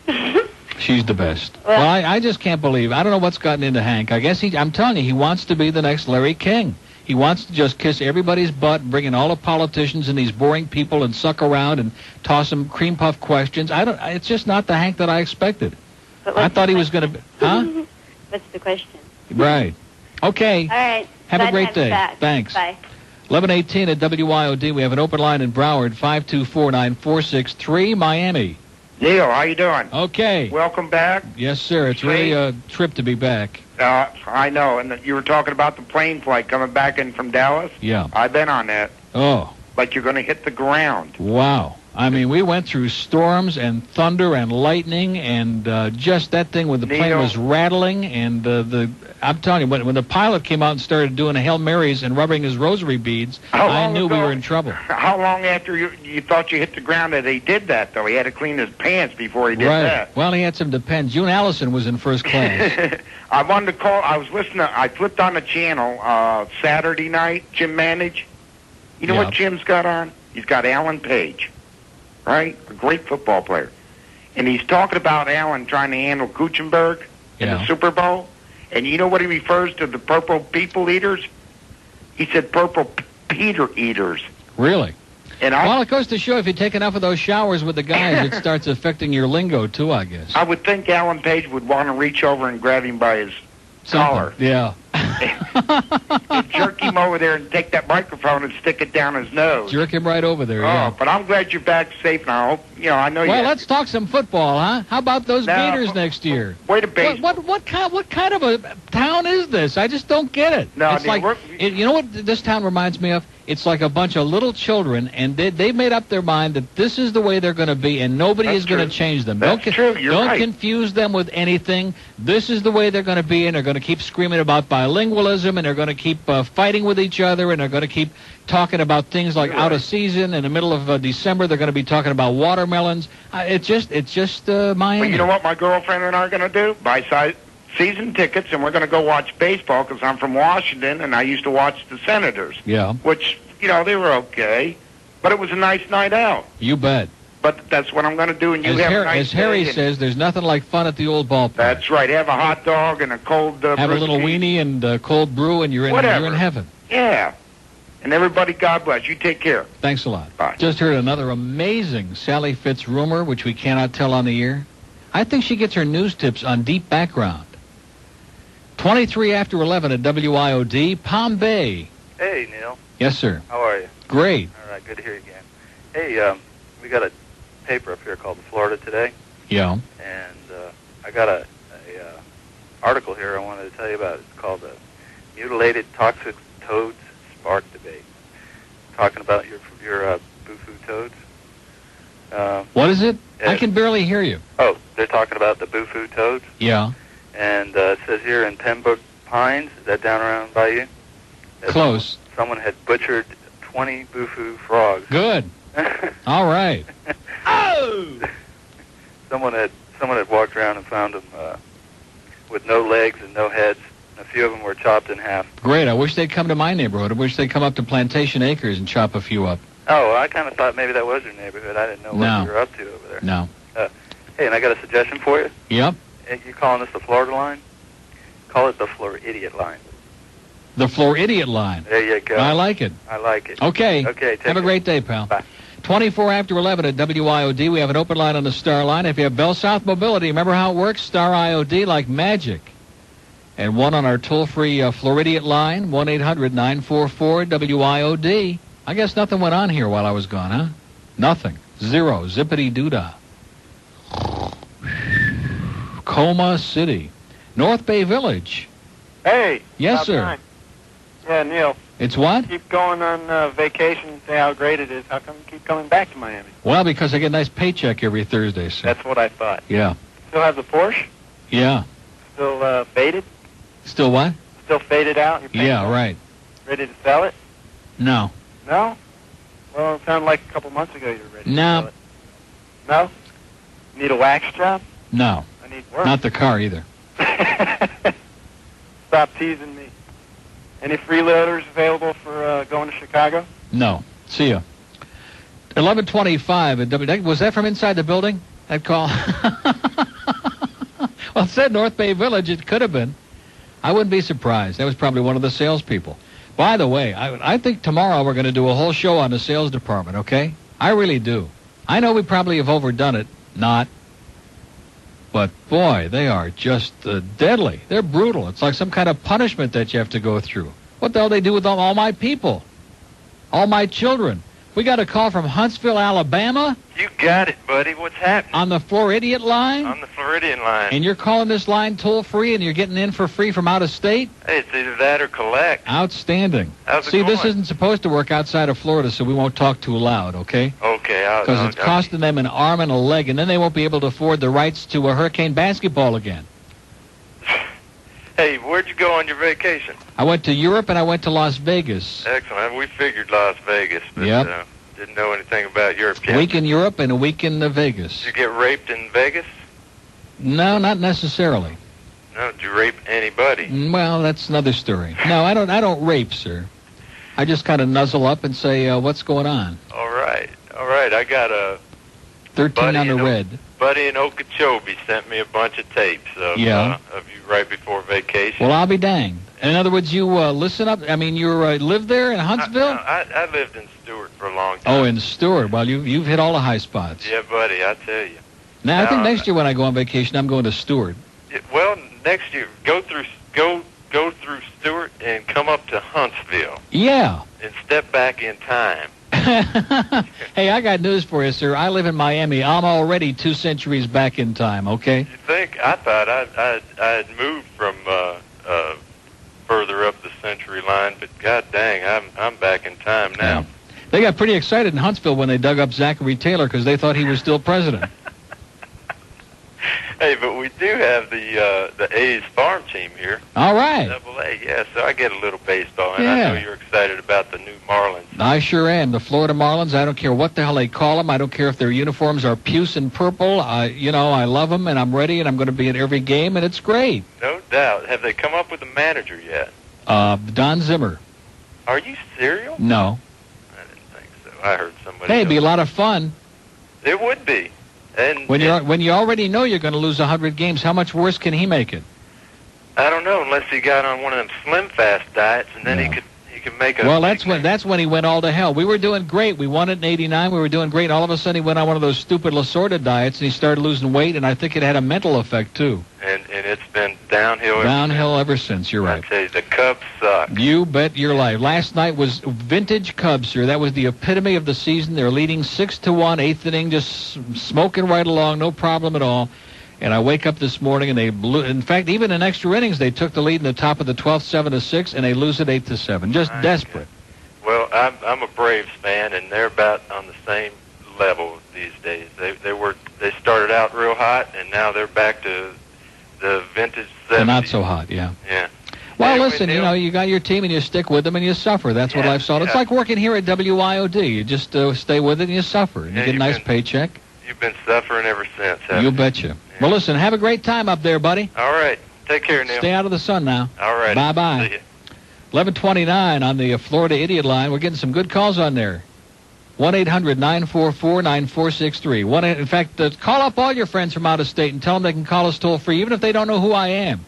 She's the best. Well, I just can't believe. I don't know what's gotten into Hank. I guess I'm telling you, he wants to be the next Larry King. He wants to just kiss everybody's butt, bring in all the politicians and these boring people and suck around and toss them cream puff questions. It's just not the Hank that I expected. I thought he was going to be... Huh? What's the question? Right. Okay. All right. Have a great day. Back. Thanks. Bye. 11:18 at WIOD. We have an open line in Broward, 524-9463, Miami. Neil, how you doing? Okay. Welcome back. Yes, sir. It's really a trip to be back. I know, and you were talking about the plane flight coming back in from Dallas. Yeah. I've been on that. Oh. Like you're going to hit the ground. Wow. I mean, we went through storms and thunder and lightning, and just that thing when the plane was rattling, and I'm telling you, when the pilot came out and started doing Hail Marys and rubbing his rosary beads, I knew we were in trouble. How long after you thought you hit the ground that he did that, though? He had to clean his pants before he did that. Well, he had some depends. June Allison was in first class. I wanted to call. I was listening. I flipped on the channel Saturday night, Jim Manage. You know what Jim's got on? He's got Alan Page, right? A great football player. And he's talking about Alan trying to handle Kuchenberg in the Super Bowl. And you know what he refers to the purple people eaters? He said purple Peter eaters. Really? And well, it goes to show if you take enough of those showers with the guys, it starts affecting your lingo, too, I guess. I would think Alan Page would want to reach over and grab him by his collar. Yeah. And jerk him over there and take that microphone and stick it down his nose. Jerk him right over there, But I'm glad you're back safe now. I know you. Well, let's talk some football, huh? How about those Gators next year? Wait a baseball. What kind of a town is this? I just don't get it. No, it's like you know what this town reminds me of? It's like a bunch of little children, and they made up their mind that this is the way they're going to be, and nobody is going to change them. That's true. Don't confuse them with anything. This is the way they're going to be, and they're going to keep screaming about bilingualism, and they're going to keep fighting with each other, and they're going to keep talking about things like out of season. In the middle of December, they're going to be talking about watermelons. It's just Miami. Well, you know what my girlfriend and I are going to do? Buy season tickets, and we're going to go watch baseball because I'm from Washington, and I used to watch the Senators. Yeah. Which, they were okay, but it was a nice night out. You bet. But that's what I'm going to do, and as Harry says, there's nothing like fun at the old ballpark. That's right. Have a hot dog and a cold have a little weenie and cold brew, and you're in heaven. Yeah. And everybody, God bless. You take care. Thanks a lot. Bye. Just heard another amazing Sally Fitz rumor, which we cannot tell on the air. I think she gets her news tips on Deep Background. 23 after 11 at WIOD, Palm Bay. Hey, Neil. Yes, sir. How are you? Great. All right, good to hear you again. Hey, we got a paper up here called the Florida Today. Yeah. And I got a article here I wanted to tell you about. It's called the Mutilated Toxic Toads Spark Debate. Talking about your boo-foo toads. What is it? I can barely hear you. Oh, they're talking about the boo-foo toads? Yeah. And it says here in Pembroke Pines, is that down around by you? Close. Someone had butchered 20 boo-foo frogs. Good. All right. Oh! Someone had walked around and found them with no legs and no heads. A few of them were chopped in half. Great. I wish they'd come to my neighborhood. I wish they'd come up to Plantation Acres and chop a few up. Oh, I kind of thought maybe that was your neighborhood. I didn't know what you were up to over there. No. Hey, and I got a suggestion for you. Yep. You calling this the Florida line? Call it the Floridiot line. The Floridiot line. There you go. I like it. I like it. Okay. Okay. Have a great day, pal. Bye. 24 after 11 at WIOD. We have an open line on the Star line. If you have Bell South Mobility, remember how it works? Star IOD like magic. And one on our toll-free Floridiot line, 1-800-944-WIOD. I guess nothing went on here while I was gone, huh? Nothing. Zero. Zippity-doo-dah. Coma City. North Bay Village. Hey. Yes, sir. Time. Yeah, Neil. It's what? Keep going on vacation and say how great it is. How come you keep coming back to Miami? Well, because I get a nice paycheck every Thursday, sir. That's what I thought. Yeah. Still have the Porsche? Yeah. Still faded? Still what? Still faded out? Yeah, right. Ready to sell it? No. No? Well, it sounded like a couple months ago you were ready to sell it. No? Need a wax job? No. I need work. Not the car either. Stop teasing me. Any freeloaders available for going to Chicago? No. See ya. 11:25 at WIOD. Was that from inside the building, that call? Well, it said North Bay Village. It could have been. I wouldn't be surprised. That was probably one of the salespeople. By the way, I think tomorrow we're going to do a whole show on the sales department, okay? I really do. I know we probably have overdone it. Not. But, boy, they are just deadly. They're brutal. It's like some kind of punishment that you have to go through. What the hell do they do with all my people? All my children? We got a call from Huntsville, Alabama. You got it, buddy. What's happening? On the Floridian line? On the Floridian line. And you're calling this line toll-free and you're getting in for free from out of state? Hey, it's either that or collect. Outstanding. How's it See, going? this isn't supposed to work outside of Florida, so we won't talk too loud, okay? Okay. Because it's costing them an arm and a leg, and then they won't be able to afford the rights to a Hurricane basketball again. Hey, where'd you go on your vacation? I went to Europe and I went to Las Vegas. Excellent. We figured Las Vegas, but Yep. didn't know anything about Europe. A week in Europe and a week in Vegas. Did you get raped in Vegas? No, not necessarily. No, did you rape anybody? Well, that's another story. No, I don't rape, sir. I just kind of nuzzle up and say, what's going on? All right. I got a 13 on the red. buddy in Okeechobee sent me a bunch of tapes of you right before vacation. Well, I'll be danged. In other words, you listen up. I mean, you live there in Huntsville? I lived in Stewart for a long time. Oh, in Stewart. Well, you've hit all the high spots. Yeah, buddy, I tell you. Now, I think next year when I go on vacation, I'm going to Stewart. Well, next year, go through Stewart and come up to Huntsville. Yeah. And step back in time. Hey, I got news for you, sir. I live in Miami. I'm already 2 centuries back in time, okay? You think? I thought I had moved from further up the century line, but god dang, I'm back in time now. Yeah. They got pretty excited in Huntsville when they dug up Zachary Taylor because they thought he was still president. Hey, but we do have the A's farm team here. All right. AA, yeah, so I get a little baseball, and Yeah. I know you're excited about the new Marlins. I sure am. The Florida Marlins, I don't care what the hell they call them. I don't care if their uniforms are puce and purple. I love them, and I'm ready, and I'm going to be at every game, and it's great. No doubt. Have they come up with a manager yet? Don Zimmer. Are you serious? No. I didn't think so. I heard somebody. Hey, it'd be a lot of fun. It would be. And When you already know you're going to lose 100 games, how much worse can he make it? I don't know, unless he got on one of them slim fast diets, and then he could make a. Well, that's when he went all to hell. We were doing great. We won it in '89. We were doing great. All of a sudden, he went on one of those stupid Lasorda diets, and he started losing weight. And I think it had a mental effect too. And it's been downhill. Ever since. You're right. I tell you, the Cubs suck. You bet your life. Last night was vintage Cubs, sir. That was the epitome of the season. They're leading 6-1, 8th inning, just smoking right along, no problem at all. And I wake up this morning and they blew. In fact, even in extra innings, they took the lead in the top of the 12th, 7-6, and they lose it 8-7. Just desperate. Well, I'm a Braves fan, and they're about on the same level these days. They started out real hot, and now they're back to the vintage 70s. They're not so hot, yeah. Yeah. Well, Anyway, listen, Neil, you got your team and you stick with them and you suffer. That's what life's all. It's like working here at WIOD. You just stay with it and you suffer. And you get a nice paycheck. You've been suffering ever since, haven't You betcha. Yeah. Well, listen, have a great time up there, buddy. All right. Take care, Neil. Stay out of the sun now. All right. Bye-bye. See you. 11:29 on the Florida Idiot line. We're getting some good calls on there. 1-800-944-9463. In fact, call up all your friends from out of state and tell them they can call us toll-free, even if they don't know who I am,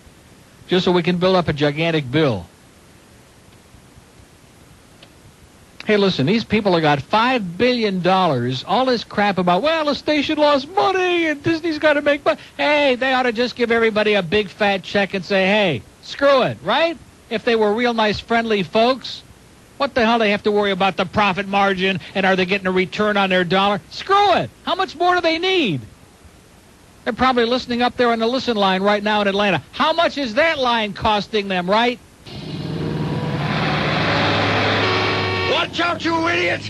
just so we can build up a gigantic bill. Hey, listen, these people have got $5 billion, all this crap about, well, the station lost money and Disney's got to make money. Hey, they ought to just give everybody a big fat check and say, hey, screw it, right? If they were real nice, friendly folks. What the hell do they have to worry about the profit margin and are they getting a return on their dollar? Screw it. How much more do they need? They're probably listening up there on the listen line right now in Atlanta. How much is that line costing them, right? Watch out, you idiots!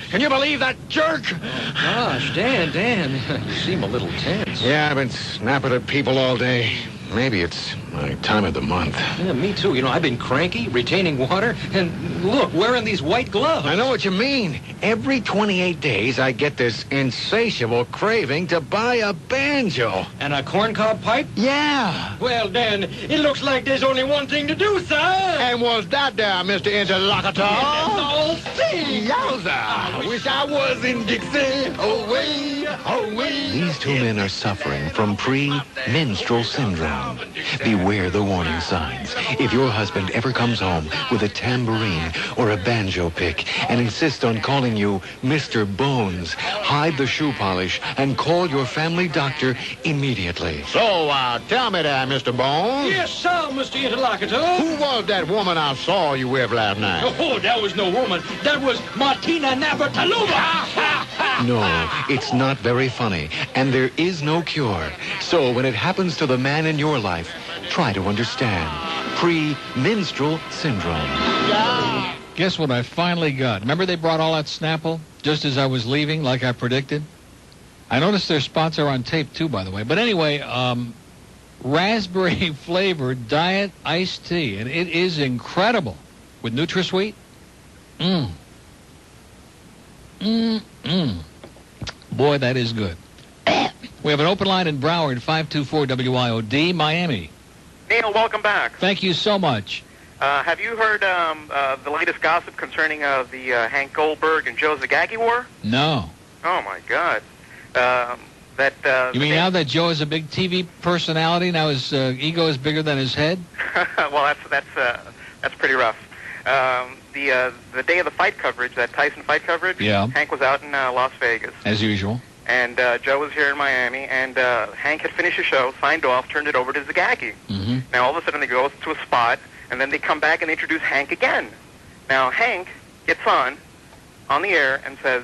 Can you believe that jerk? Oh, gosh, Dan, you seem a little tense. Yeah, I've been snapping at people all day. Maybe it's my time of the month. Yeah, me too. I've been cranky, retaining water, and look, wearing these white gloves. I know what you mean. Every 28 days, I get this insatiable craving to buy a banjo. And a corncob pipe? Yeah. Well, Dan, it looks like there's only one thing to do, sir. And what's that there, Mr. Interlocutor? All see. Yowza! I wish I was in Dixie. Away, away. These two men are suffering from pre-menstrual syndrome. down. Beware the warning signs. If your husband ever comes home with a tambourine or a banjo pick and insists on calling you Mr. Bones, hide the shoe polish and call your family doctor immediately. So, tell me there, Mr. Bones. Yes, sir, Mr. Interlocutor. Who was that woman I saw you with last night? Oh, that was no woman. That was Martina Navratilova. No, it's not very funny, and there is no cure. So when it happens to the man in your life, try to understand. Pre-menstrual syndrome. Guess what I finally got? Remember they brought all that Snapple just as I was leaving, like I predicted? I noticed their spots are on tape, too, by the way. But anyway, raspberry-flavored diet iced tea, and it is incredible. With NutraSweet. Boy, that is good. We have an open line in Broward, 524 WIOD, Miami. Neil, welcome back. Thank you so much. Have you heard the latest gossip concerning the Hank Goldberg and Joe Zagagi war? No. Oh, my God. You mean now that Joe is a big TV personality, now his ego is bigger than his head? Well, that's pretty rough. The day of the fight coverage, that Tyson fight coverage, yeah. Hank was out in Las Vegas. As usual. And Joe was here in Miami, and Hank had finished the show, signed off, turned it over to Zagagi. Mm-hmm. Now, all of a sudden, they go to a spot, and then they come back and introduce Hank again. Now, Hank gets on the air, and says,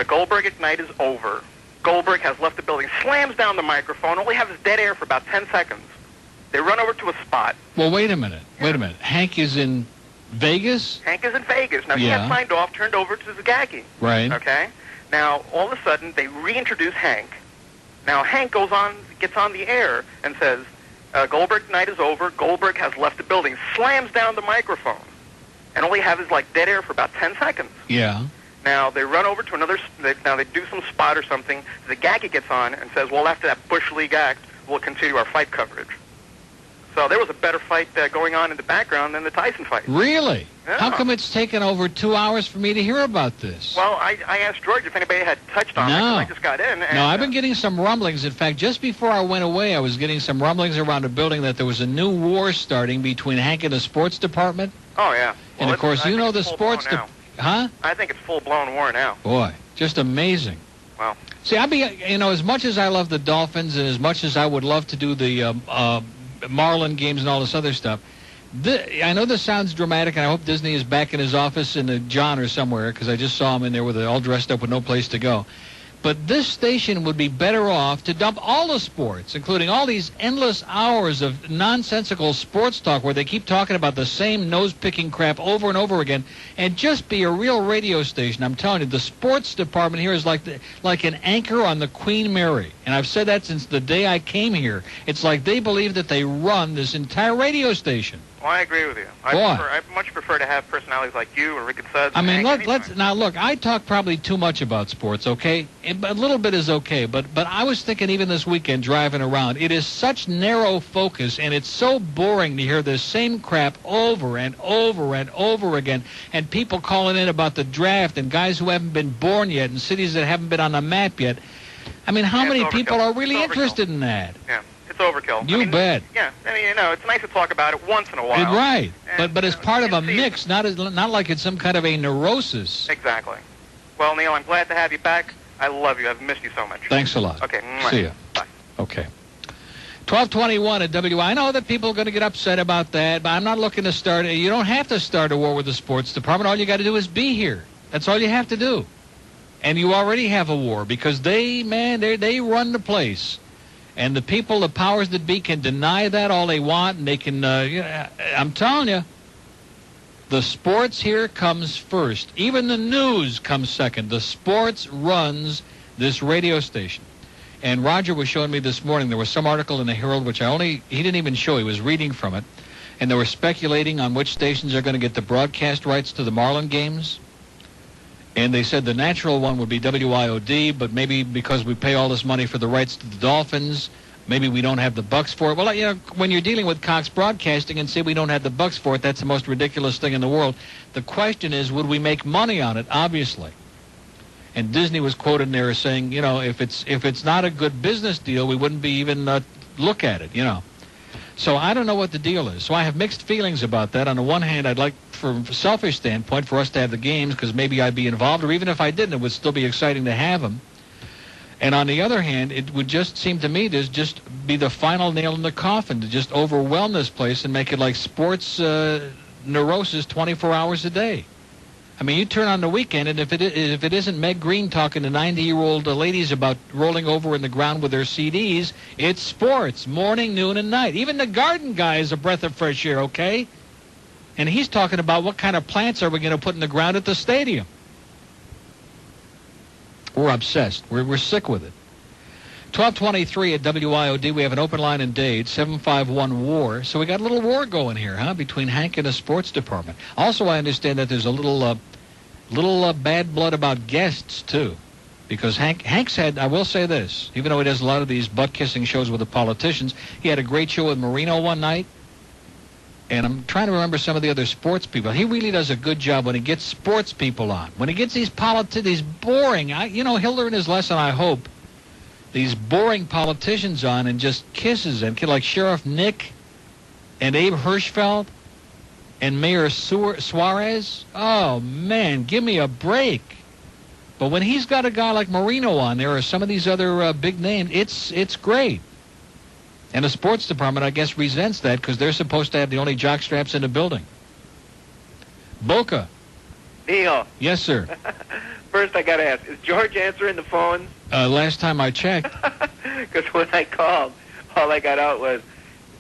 Goldberg at night is over. Goldberg has left the building, slams down the microphone, only has dead air for about 10 seconds. They run over to a spot. Well, wait a minute. Hank is in Vegas? Hank is in Vegas. Now, he had signed off, turned over to Zagagi. Right. Okay? Now, all of a sudden, they reintroduce Hank. Now, Hank gets on the air and says, Goldberg night is over. Goldberg has left the building, slams down the microphone, and all he has is like dead air for about 10 seconds. Yeah. Now, they run over to another, they do some spot or something. Zagagi gets on and says, well, after that Bush League act, we'll continue our fight coverage. So there was a better fight going on in the background than the Tyson fight. Really? Yeah. How come it's taken over 2 hours for me to hear about this? Well, I asked George if anybody had touched on it, 'cause I just got in. And, no, I've been getting some rumblings. In fact, just before I went away, I was getting some rumblings around the building that there was a new war starting between Hank and the sports department. Oh, yeah. And, of course, you know the sports department. Huh? I think it's full-blown war now. Boy, just amazing. Well. See, as much as I love the Dolphins and as much as I would love to do the Marlin games and all this other stuff, I know this sounds dramatic, and I hope Disney is back in his office in the John or somewhere, because I just saw him in there with all dressed up with no place to go. But this station would be better off to dump all the sports, including all these endless hours of nonsensical sports talk where they keep talking about the same nose-picking crap over and over again, and just be a real radio station. I'm telling you, the sports department here is like an anchor on the Queen Mary. And I've said that since the day I came here. It's like they believe that they run this entire radio station. Well, I agree with you. I much prefer to have personalities like you or Rick and Suds. I mean, look, I talk probably too much about sports, okay? A little bit is okay, but I was thinking even this weekend driving around, it is such narrow focus, and it's so boring to hear this same crap over and over and over again, and people calling in about the draft and guys who haven't been born yet and cities that haven't been on the map yet. I mean, how many people are really interested in that? Yeah. It's overkill. You bet. Yeah, I mean, it's nice to talk about it once in a while. Right, but as part of a mix, not like it's some kind of a neurosis. Exactly. Well, Neil, I'm glad to have you back. I love you. I've missed you so much. Thanks a lot. Okay. See ya. Bye. Okay. 1221 at WI. I know that people are going to get upset about that, but I'm not looking to start. You don't have to start a war with the sports department. All you got to do is be here. That's all you have to do. And you already have a war because they run the place. And the people, the powers that be, can deny that all they want, and they can, I'm telling you, the sports here comes first. Even the news comes second. The sports runs this radio station. And Roger was showing me this morning, there was some article in the Herald, which he didn't even show, he was reading from it, and they were speculating on which stations are going to get the broadcast rights to the Marlin games. And they said the natural one would be WIOD, but maybe because we pay all this money for the rights to the Dolphins, maybe we don't have the bucks for it. Well, when you're dealing with Cox Broadcasting and say we don't have the bucks for it, that's the most ridiculous thing in the world. The question is, would we make money on it? Obviously. And Disney was quoted there saying, if it's not a good business deal, we wouldn't be even look at it, So I don't know what the deal is. So I have mixed feelings about that. On the one hand, I'd like, from a selfish standpoint, for us to have the games because maybe I'd be involved, or even if I didn't, it would still be exciting to have them. And on the other hand, it would just seem to me to just be the final nail in the coffin, to just overwhelm this place and make it like sports neurosis 24 hours a day. I mean, you turn on the weekend, and if it isn't Meg Green talking to 90-year-old ladies about rolling over in the ground with their CDs, it's sports, morning, noon, and night. Even the garden guy is a breath of fresh air, okay? And he's talking about what kind of plants are we going to put in the ground at the stadium. We're obsessed. We're sick with it. 1223 at WIOD. We have an open line in Dade, 751-WAR. So we got a little war going here, huh, between Hank and the sports department. Also, I understand that there's a little bad blood about guests, too. Because Hank's had, I will say this, even though he does a lot of these butt-kissing shows with the politicians, he had a great show with Marino one night. And I'm trying to remember some of the other sports people. He really does a good job when he gets sports people on. When he gets these these boring, he'll learn his lesson, I hope. These boring politicians on and just kisses them, like Sheriff Nick and Abe Hirschfeld and Mayor Suarez. Oh, man, give me a break. But when he's got a guy like Marino on there or some of these other big names, it's great. And the sports department, I guess, resents that because they're supposed to have the only jockstraps in the building. Boca. Neil. Yes, sir. First, I got to ask, is George answering the phone? Last time I checked. Because when I called, all I got out was,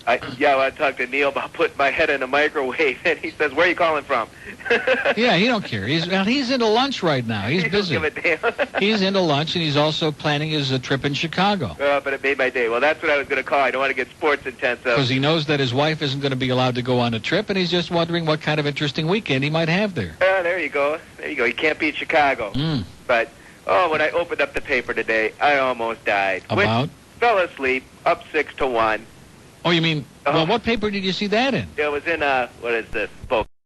I want to talk to Neil about putting my head in a microwave. And he says, where are you calling from? Yeah, he don't care. He's into lunch right now. He's busy. Don't give a damn. He's into lunch, and he's also planning his trip in Chicago. But it made my day. Well, that's what I was going to call. I don't want to get sports intense. Because he knows that his wife isn't going to be allowed to go on a trip, and he's just wondering what kind of interesting weekend he might have there. There you go. There you go. He can't beat Chicago. But, when I opened up the paper today, I almost died. About? Fell asleep, up 6-1. Oh, you mean, well, what paper did you see that in? It was in, what is this, book.